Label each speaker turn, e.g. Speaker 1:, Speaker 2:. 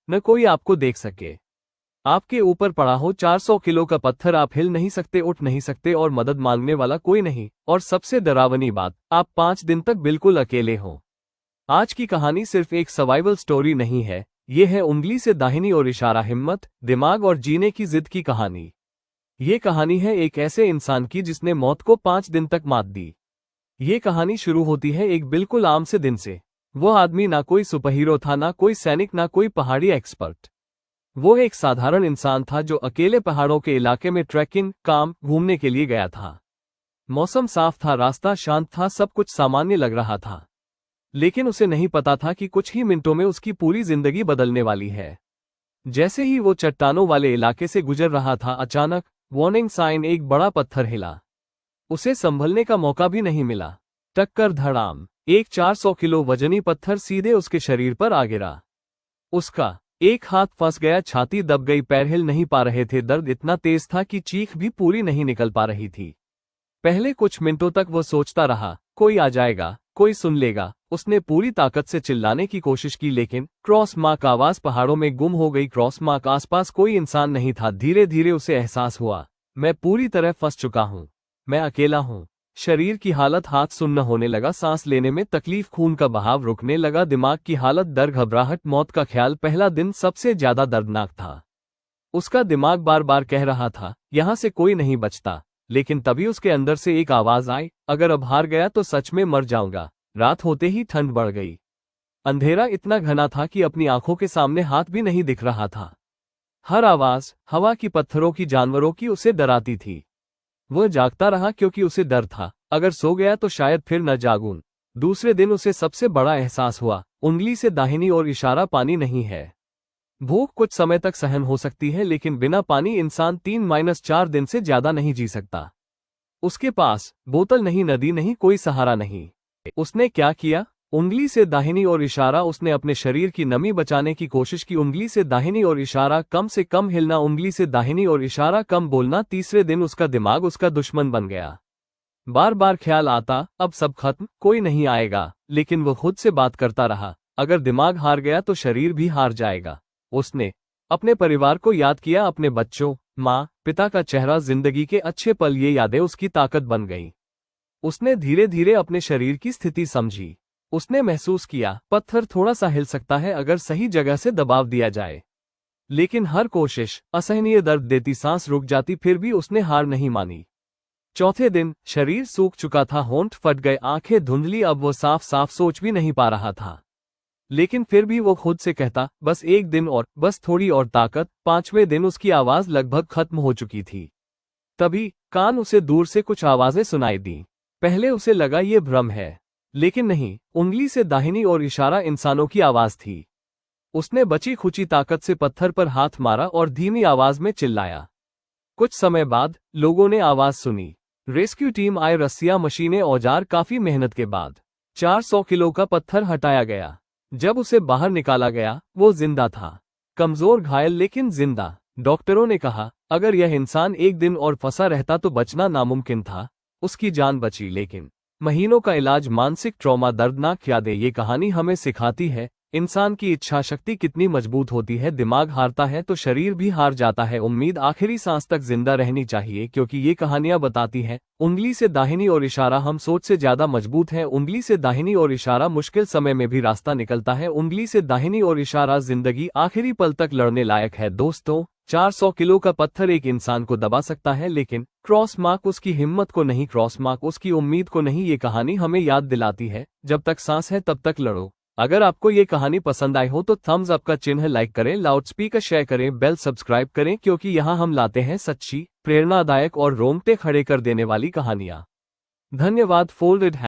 Speaker 1: न कोई आपको देख सके। आपके ऊपर पड़ा हो 400 किलो का पत्थर, आप हिल नहीं सकते, उठ नहीं सकते और मदद मांगने वाला कोई नहीं। और सबसे डरावनी बात, आप 5 दिन तक बिल्कुल अकेले हो। आज की कहानी सिर्फ एक सर्वाइवल स्टोरी नहीं है, ये है उंगली से दाहिनी ओर इशारा, हिम्मत, दिमाग और जीने की जिद की कहानी। ये कहानी है एक ऐसे इंसान की जिसने मौत को 5 दिन तक मात दी। ये कहानी शुरू होती है एक बिल्कुल आम से दिन से। वो आदमी ना कोई सुपरहीरो था, ना कोई सैनिक, ना कोई पहाड़ी एक्सपर्ट। वो एक साधारण इंसान था जो अकेले पहाड़ों के इलाके में ट्रैकिंग, काम, घूमने के लिए गया था। मौसम साफ था, रास्ता शांत था, सब कुछ सामान्य लग रहा था। लेकिन उसे नहीं पता था कि कुछ ही मिनटों में उसकी पूरी जिंदगी बदलने वाली है। जैसे ही वो चट्टानों वाले इलाके से गुजर रहा था, अचानक वार्निंग साइन, एक बड़ा पत्थर हिला। उसे संभलने का मौका भी नहीं मिला। टक्कर, धड़ाम, एक 400 किलो वजनी पत्थर सीधे उसके शरीर पर आ गिरा। उसका एक हाथ फंस गया, छाती दब गई, पैर हिल नहीं पा रहे थे। दर्द इतना तेज था कि चीख भी पूरी नहीं निकल पा रही थी। पहले कुछ मिनटों तक वो सोचता रहा, कोई आ जाएगा, कोई सुन लेगा। उसने पूरी ताकत से चिल्लाने की कोशिश की, लेकिन क्रॉस मार्क आवाज पहाड़ों में गुम हो गई। क्रॉस मार्क, आसपास कोई इंसान नहीं था। धीरे धीरे उसे एहसास हुआ, मैं पूरी तरह फंस चुका हूं, मैं अकेला हूं। शरीर की हालत हाथ सुन्न होने लगा, सांस लेने में तकलीफ, खून का बहाव रुकने लगा। दिमाग की हालत डर, घबराहट, मौत का ख्याल। पहला दिन सबसे ज्यादा दर्दनाक था। उसका दिमाग बार बार कह रहा था, यहां से कोई नहीं बचता। लेकिन तभी उसके अंदर से एक आवाज आई, अगर अब हार गया तो सच में मर जाऊंगा। रात होते ही ठंड बढ़ गई। अंधेरा इतना घना था कि अपनी आंखों के सामने हाथ भी नहीं दिख रहा था। हर आवाज, हवा की, पत्थरों की, जानवरों की, उसे डराती थी। वह जागता रहा क्योंकि उसे डर था, अगर सो गया तो शायद फिर न जागूं। दूसरे दिन उसे सबसे बड़ा एहसास हुआ, उंगली से दाहिनी ओर इशारा पानी नहीं है। भूख कुछ समय तक सहन हो सकती है, लेकिन बिना पानी इंसान 3-4 दिन से ज्यादा नहीं जी सकता। उसके पास बोतल नहीं, नदी नहीं, कोई सहारा नहीं। उसने क्या किया? उंगली से दाहिनी ओर इशारा। उसने अपने शरीर की नमी बचाने की कोशिश की। उंगली से दाहिनी ओर इशारा, कम से कम हिलना, उंगली से दाहिनी ओर इशारा, कम बोलना। तीसरे दिन उसका दिमाग उसका दुश्मन बन गया। बार बार ख्याल आता, अब सब खत्म, कोई नहीं आएगा। लेकिन वो खुद से बात करता रहा, अगर दिमाग हार गया तो शरीर भी हार जाएगा। उसने अपने परिवार को याद किया, अपने बच्चों, माँ, पिता का चेहरा, जिंदगी के अच्छे पल। ये यादें उसकी ताकत बन गई। उसने धीरे धीरे अपने शरीर की स्थिति समझी। उसने महसूस किया, पत्थर थोड़ा सा हिल सकता है अगर सही जगह से दबाव दिया जाए। लेकिन हर कोशिश असहनीय दर्द देती, सांस रुक जाती, फिर भी उसने हार नहीं मानी। चौथे दिन शरीर सूख चुका था, होंठ फट गए, आंखें धुंधली। अब वो साफ साफ सोच भी नहीं पा रहा था। लेकिन फिर भी वो खुद से कहता, बस एक दिन और, बस थोड़ी और ताकत। 5वें दिन उसकी आवाज लगभग खत्म हो चुकी थी। तभी कान उसे दूर से कुछ आवाजें सुनाई दी। पहले उसे लगा ये भ्रम है, लेकिन नहीं, उंगली से दाहिनी ओर इशारा इंसानों की आवाज थी। उसने बची खुची ताकत से पत्थर पर हाथ मारा और धीमी आवाज में चिल्लाया। कुछ समय बाद लोगों ने आवाज सुनी। रेस्क्यू टीम आई, रस्सियां, मशीनें, औजार। काफी मेहनत के बाद 400 किलो का पत्थर हटाया गया। जब उसे बाहर निकाला गया, वो जिंदा था, कमजोर, घायल, लेकिन जिंदा। डॉक्टरों ने कहा, अगर यह इंसान एक दिन और फंसा रहता तो बचना नामुमकिन था। उसकी जान बची, लेकिन महीनों का इलाज, मानसिक ट्रॉमा, दर्दनाक यादें। ये कहानी हमें सिखाती है इंसान की इच्छा शक्ति कितनी मजबूत होती है। दिमाग हारता है तो शरीर भी हार जाता है। उम्मीद आखिरी सांस तक जिंदा रहनी चाहिए, क्योंकि ये कहानियां बताती हैं उंगली से दाहिनी ओर इशारा हम सोच से ज्यादा मजबूत है। उंगली से दाहिनी ओर इशारा मुश्किल समय में भी रास्ता निकलता है। उंगली से दाहिनी ओर इशारा जिंदगी आखिरी पल तक लड़ने लायक है। दोस्तों, 400 किलो का पत्थर एक इंसान को दबा सकता है, लेकिन क्रॉस मार्क उसकी हिम्मत को नहीं, क्रॉस मार्क उसकी उम्मीद को नहीं। ये कहानी हमें याद दिलाती है, जब तक सांस है तब तक लड़ो। अगर आपको ये कहानी पसंद आई हो तो थम्स अप का चिन्ह लाइक करें, लाउडस्पीकर शेयर करें, बेल सब्सक्राइब करें, क्योंकि यहाँ हम लाते हैं सच्ची, प्रेरणादायक और रोंगटे खड़े कर देने वाली कहानियां। धन्यवाद। फोल्डेड